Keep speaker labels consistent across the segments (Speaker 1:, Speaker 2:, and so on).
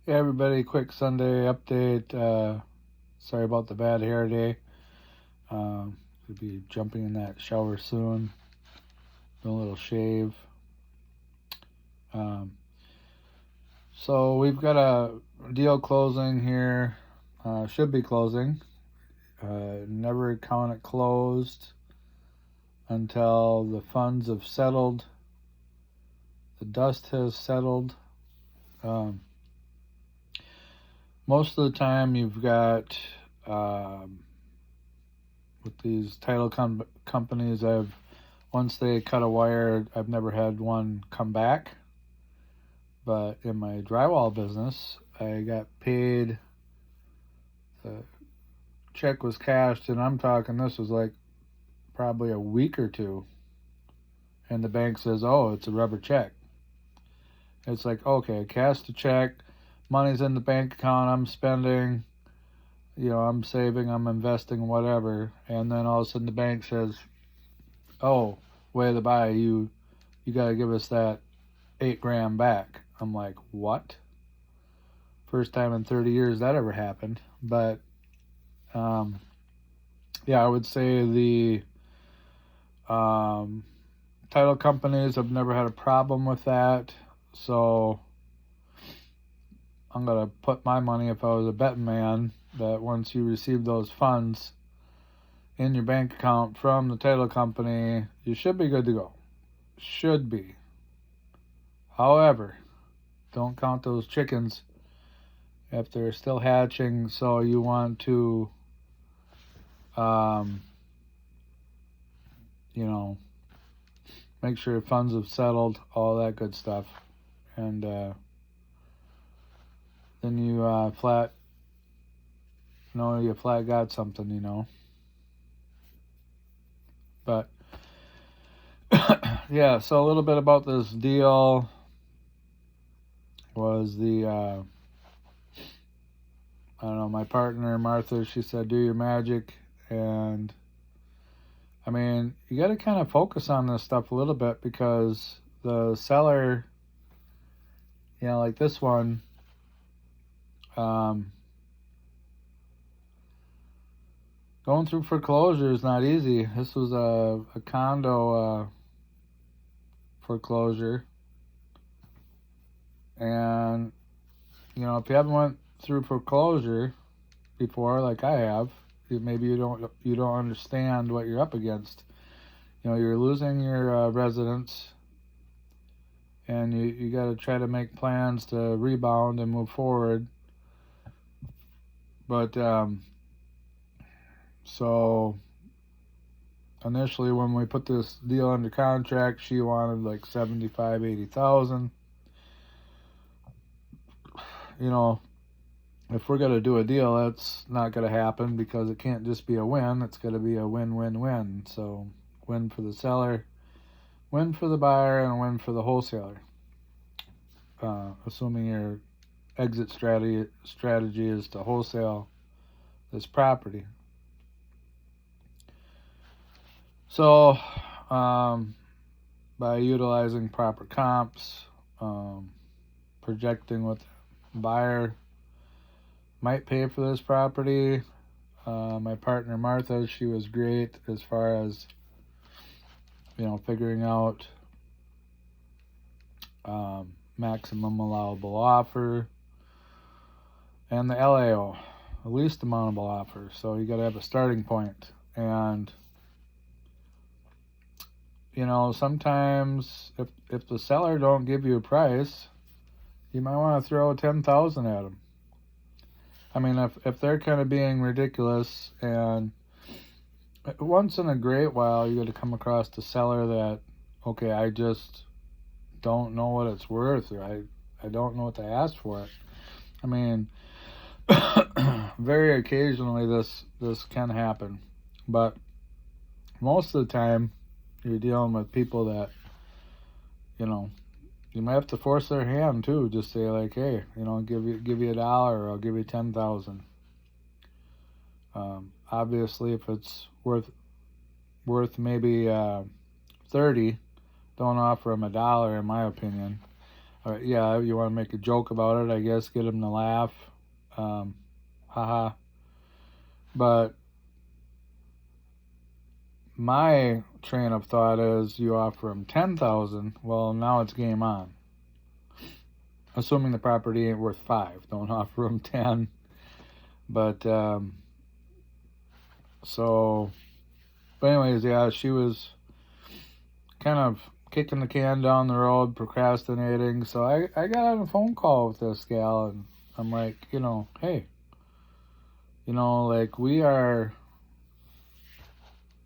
Speaker 1: Hey everybody, quick Sunday update. Sorry about the bad hair day. Gonna be jumping in that shower soon. Do a little shave. Um, so we've got a deal closing here. Should be closing. Never count it closed until the funds have settled. The dust has settled. Most of the time you've got with these title companies, once they cut a wire, I've never had one come back. But in my drywall business, I got paid. The check was cashed, and I'm talking this was like probably a week or two. And the bank says, "Oh, it's a rubber check." It's like, okay, cashed a check, money's in the bank account, I'm spending, I'm saving, I'm investing, whatever. And then all of a sudden the bank says, "Oh, way to buy, you got to give us that $8,000 back." I'm like, what? First time in 30 years that ever happened. But yeah, I would say the title companies have never had a problem with that. So I'm going to put my money, if I was a betting man, that once you receive those funds in your bank account from the title company, you should be good to go. Should be. However, don't count those chickens if they're still hatching. So you want to, make sure funds have settled, all that good stuff. And then you flat got something. But yeah, so a little bit about this deal was my partner Martha, she said, "Do your magic." And I mean, you got to kind of focus on this stuff a little bit, because the seller, like this one, going through foreclosure is not easy. This was a condo foreclosure. And, if you haven't went through foreclosure before, like I have, maybe you don't understand what you're up against. You're losing your residence, and you got to try to make plans to rebound and move forward. But so initially when we put this deal under contract, she wanted like $75,000-$80,000. If we're going to do a deal, that's not going to happen, because it can't just be a win. It's going to be a win-win-win. So win for the seller, win for the buyer, and win for the wholesaler. Assuming your exit strategy is to wholesale this property. So by utilizing proper comps, projecting what the buyer might pay for this property. My partner Martha, she was great as far as figuring out maximum allowable offer and the LAO, the least amountable offer. So you got to have a starting point. And sometimes if the seller don't give you a price, you might want to throw $10,000 at them. I mean, if they're kind of being ridiculous, and once in a great while you got to come across the seller that, okay, I just don't know what it's worth, or I don't know what to ask for it. I mean, very occasionally this can happen, but most of the time you're dealing with people that, you might have to force their hand too. Just say like, hey, give you $1, or I'll give you 10,000. Obviously, if it's worth maybe 30, don't offer them $1, in my opinion. Yeah, you want to make a joke about it, I guess, get them to laugh. Haha. But my train of thought is you offer them 10,000. Well, now it's game on. Assuming the property ain't worth 5, don't offer them 10. But but anyways, yeah, she was kind of kicking the can down the road, procrastinating. So I got on a phone call with this gal, and I'm like, hey, like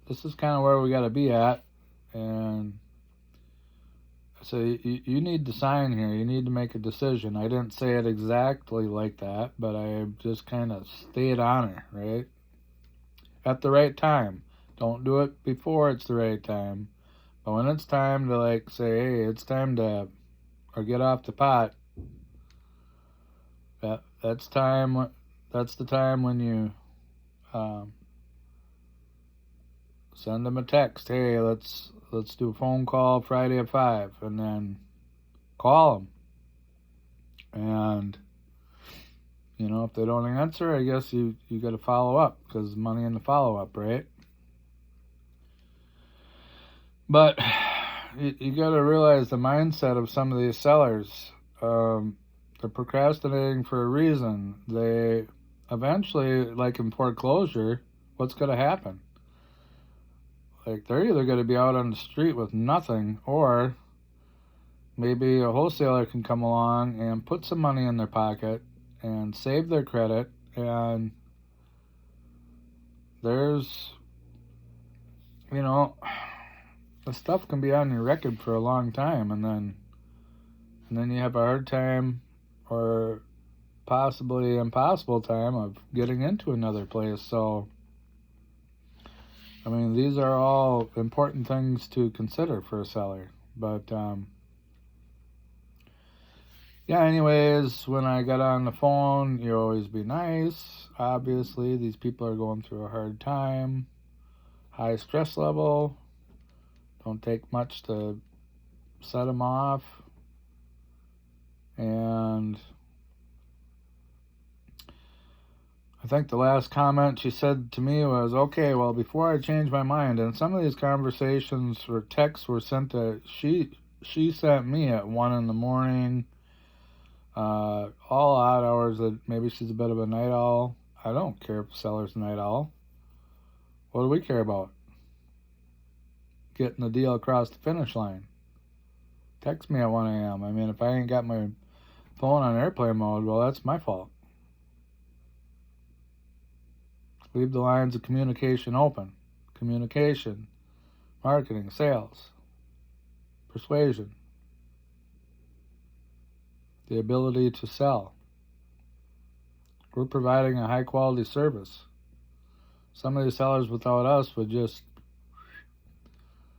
Speaker 1: this is kind of where we got to be at. And so you need to sign here. You need to make a decision. I didn't say it exactly like that, but I just kind of stayed on her, right? At the right time. Don't do it before it's the right time. But when it's time to say, hey, it's time to or get off the pot, that's the time when you send them a text. Hey, let's do a phone call Friday at 5, and then call them. And if they don't answer, I guess you got to follow up, because money in the follow up, right? But you got to realize the mindset of some of these sellers. They're procrastinating for a reason. They eventually, like in foreclosure, what's going to happen? They're either going to be out on the street with nothing, or maybe a wholesaler can come along and put some money in their pocket and save their credit, and there's, the stuff can be on your record for a long time, and then you have a hard time, or possibly impossible time, of getting into another place. So these are all important things to consider for a seller. But yeah, anyways, when I got on the phone, you always be nice. Obviously, these people are going through a hard time, high stress level. Don't take much to set them off. And I think the last comment she said to me was, okay, well, before I change my mind, and some of these conversations or texts were sent to, she sent me at 1 in the morning, all odd hours. That maybe she's a bit of a night owl. I don't care if the seller's a night owl. What do we care about? Getting the deal across the finish line. Text me at 1 a.m. If I ain't got my phone on airplane mode, well, that's my fault. Leave the lines of communication open. Communication, marketing, sales, persuasion, the ability to sell. We're providing a high quality service. Some of these sellers without us would just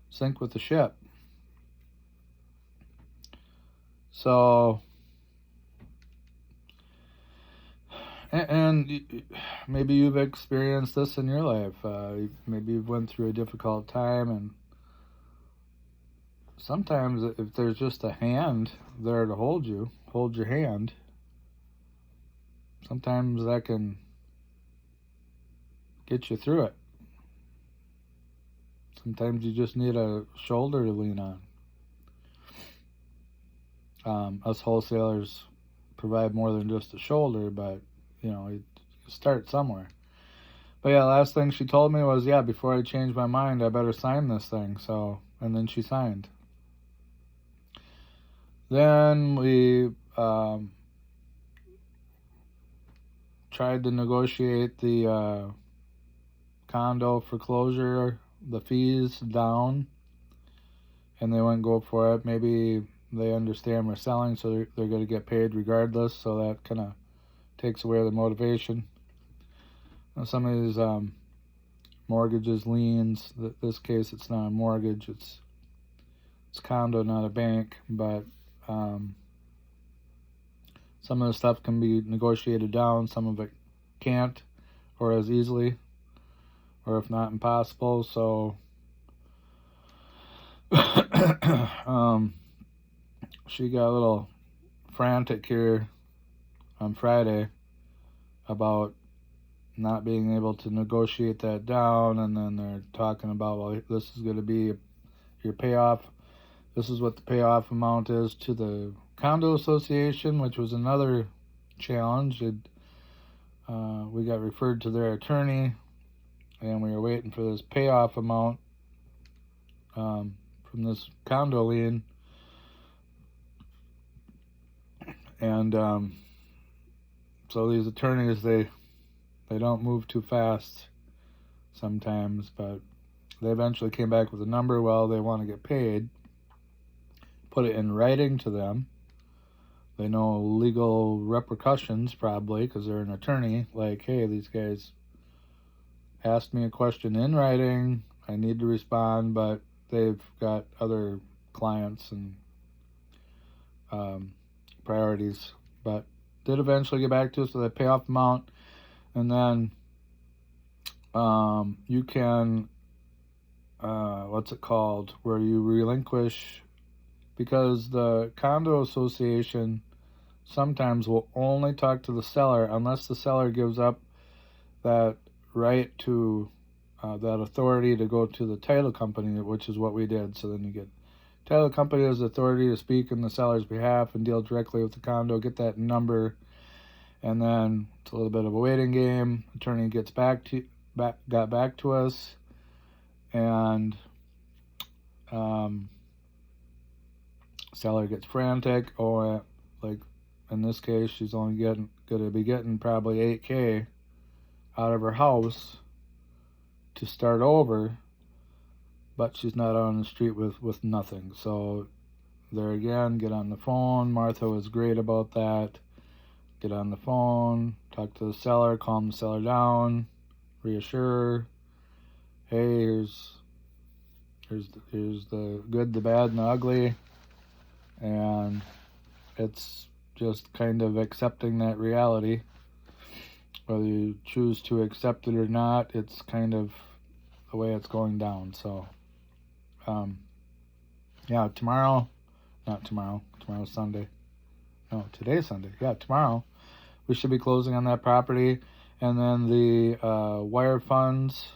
Speaker 1: sink with the ship. So, and maybe you've experienced this in your life. Maybe you've went through a difficult time, and sometimes if there's just a hand there to hold your hand, sometimes that can get you through it. Sometimes you just need a shoulder to lean on. Us wholesalers provide more than just a shoulder, but you start somewhere. But yeah, last thing she told me was, yeah, before I change my mind, I better sign this thing. So, and then she signed. Then we tried to negotiate the condo foreclosure, the fees down, and they wouldn't go for it. Maybe they understand we're selling, so they're going to get paid regardless, so that kind of takes away the motivation. Now, some of these mortgages, liens, this case it's not a mortgage, it's condo, not a bank, but some of the stuff can be negotiated down, some of it can't, or as easily, or if not impossible. So she got a little frantic here on Friday about not being able to negotiate that down, and then they're talking about, well, this is going to be your payoff. This is what the payoff amount is to the condo association, which was another challenge. We got referred to their attorney, and we were waiting for this payoff amount from this condo lien. And so these attorneys, they don't move too fast sometimes, but they eventually came back with a number. Well, they want to get paid. Put it in writing to them. They know legal repercussions probably because they're an attorney. Like, hey, these guys asked me a question in writing. I need to respond, but they've got other clients and priorities. But did eventually get back to us with a payoff amount. And then you can, what's it called, where you relinquish, because the condo association sometimes will only talk to the seller unless the seller gives up that right to, that authority to go to the title company, which is what we did. So then you get title company has the authority to speak on the seller's behalf and deal directly with the condo, get that number. And then it's a little bit of a waiting game. Attorney gets got back to us, and seller gets frantic. Oh, like in this case, she's only going to be getting probably $8,000 out of her house to start over, but she's not on the street with nothing. So there again, get on the phone. Martha was great about that. Get on the phone, talk to the seller, calm the seller down, reassure, hey, here's the good, the bad, and the ugly. And it's just kind of accepting that reality. Whether you choose to accept it or not, it's kind of the way it's going down. So, yeah, tomorrow's Sunday. No, today's Sunday. Yeah, tomorrow we should be closing on that property. And then the wire funds,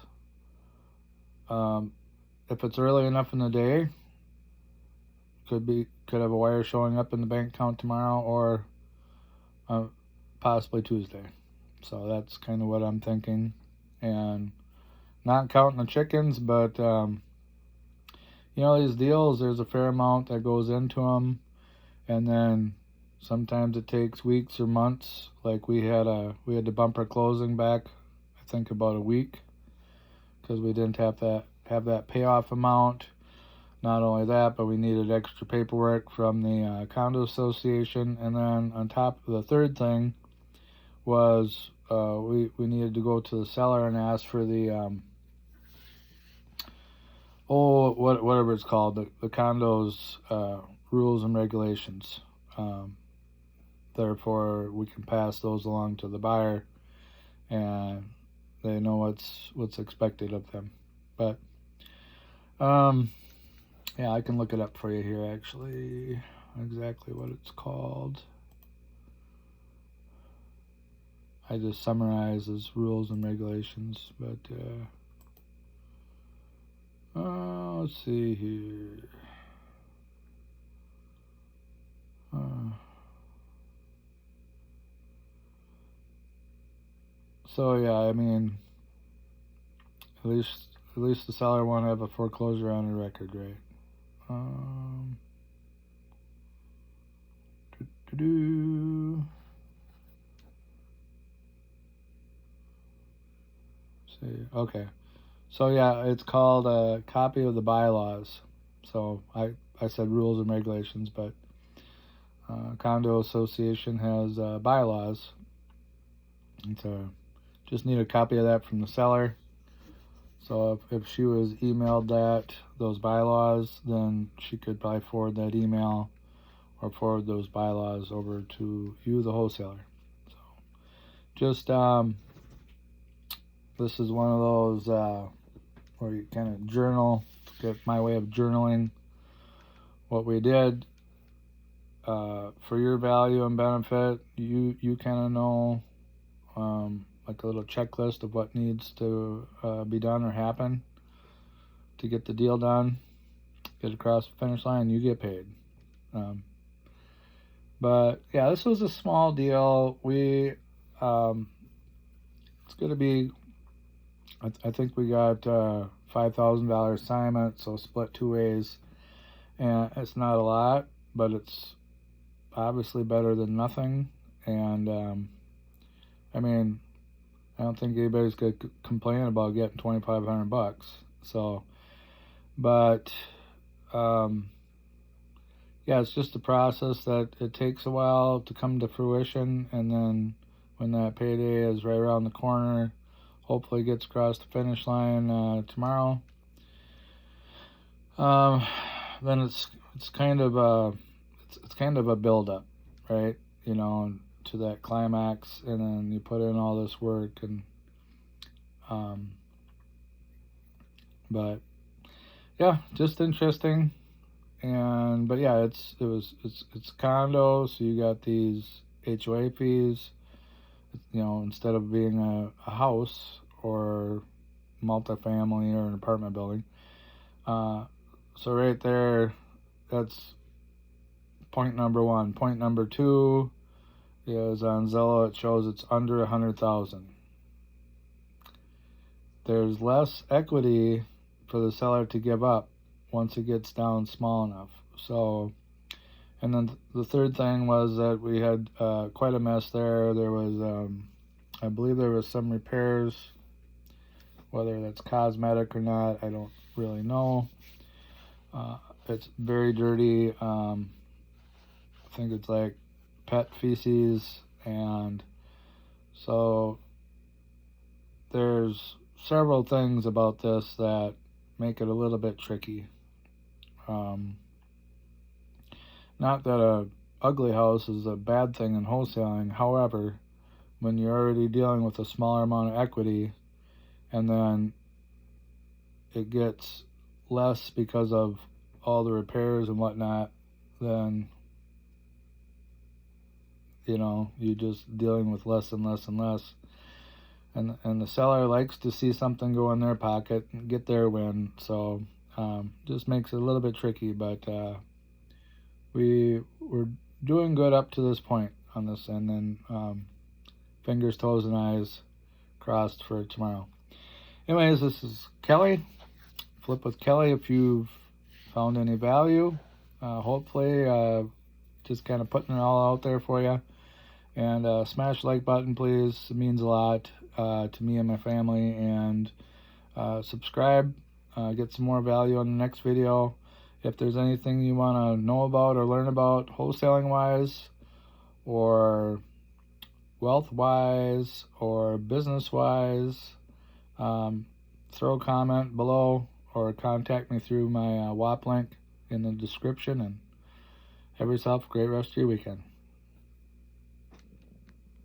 Speaker 1: if it's early enough in the day, could have a wire showing up in the bank account tomorrow, or possibly Tuesday. So that's kind of what I'm thinking. And not counting the chickens, but these deals, there's a fair amount that goes into them, and then sometimes it takes weeks or months. Like we had to bump our closing back, I think about a week, because we didn't have that payoff amount. Not only that, but we needed extra paperwork from the condo association. And then on top of the third thing was we needed to go to the seller and ask for the whatever it's called, the condo's rules and regulations. Therefore, we can pass those along to the buyer, and they know what's expected of them. But yeah, I can look it up for you here, actually, exactly what it's called. I just summarize as rules and regulations, but let's see here. So yeah, I mean, at least the seller won't have a foreclosure on her record, right? See, okay. So yeah, it's called a copy of the bylaws. So I said rules and regulations, but condo association has bylaws, and so just need a copy of that from the seller. So if she was emailed those bylaws, then she could probably forward that email or forward those bylaws over to you, the wholesaler. So just this is one of those where you kind of journal, get my way of journaling what we did. for your value and benefit, you kind of know, like a little checklist of what needs to be done or happen to get the deal done, get across the finish line, you get paid. But yeah, this was a small deal. It's going to be, I think we got $5,000 assignment, so split 2 ways. And it's not a lot, but it's obviously better than nothing. And I mean, I don't think anybody's going to complain about getting $2,500. So, but yeah, it's just a process that it takes a while to come to fruition, and then when that payday is right around the corner, hopefully gets across the finish line tomorrow. Then it's kind of a build up, right? You know, to that climax, and then you put in all this work, and but yeah, just interesting. But yeah, it's condo, so you got these HOA fees, you know, instead of being a house or multifamily or an apartment building. So right there, that's point number 1. Point number 2 is on Zillow, it shows it's under 100,000. There's less equity for the seller to give up once it gets down small enough. So, and then the third thing was that we had quite a mess there. There was, I believe there was some repairs, whether that's cosmetic or not, I don't really know. It's very dirty. I think it's like pet feces, and so there's several things about this that make it a little bit tricky. Not that a ugly house is a bad thing in wholesaling. However, when you're already dealing with a smaller amount of equity, and then it gets less because of all the repairs and whatnot, then, you know, you're just dealing with less and less and less. And the seller likes to see something go in their pocket and get their win. So just makes it a little bit tricky, but we're doing good up to this point on this, and then fingers, toes, and eyes crossed for tomorrow. Anyways, this is Kelly. Flip with Kelly. If you've found any value, hopefully, just kind of putting it all out there for you. And smash the like button, please. It means a lot to me and my family. And subscribe. Get some more value on the next video. If there's anything you want to know about or learn about wholesaling wise, or wealth wise, or business wise, throw a comment below or contact me through my WAP link in the description. And have yourself a great rest of your weekend.